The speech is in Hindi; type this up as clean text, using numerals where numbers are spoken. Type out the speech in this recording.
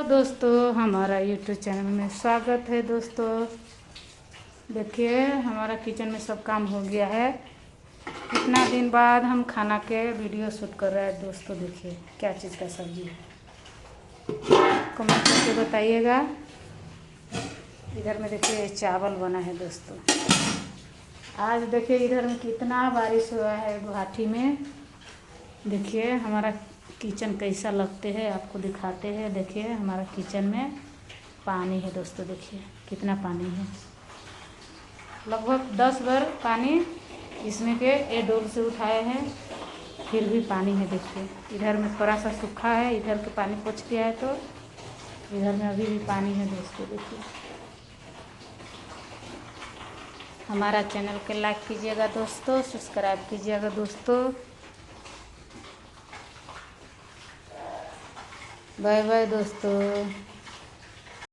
दोस्तों, हमारा यूट्यूब चैनल में स्वागत है। दोस्तों देखिए, हमारा किचन में सब काम हो गया है। इतना दिन बाद हम खाना के वीडियो शूट कर रहे हैं। दोस्तों देखिए क्या चीज़ का सब्जी है, कमेंट करके बताइएगा। इधर में देखिए चावल बना है। दोस्तों आज देखिए इधर में कितना बारिश हुआ है गुवाहाटी में। देखिए हमारा किचन कैसा लगते है, आपको दिखाते हैं। देखिए हमारा किचन में पानी है। दोस्तों देखिए कितना पानी है, लगभग 10 बार पानी इसमें के ये डोल से उठाए हैं, फिर भी पानी है। देखिए इधर में थोड़ा सा सूखा है, इधर के पानी पहुँच गया है, तो इधर में अभी भी पानी है। दोस्तों देखिए हमारा चैनल के लाइक कीजिएगा दोस्तों, सब्सक्राइब कीजिएगा दोस्तों। बाय बाय दोस्तों।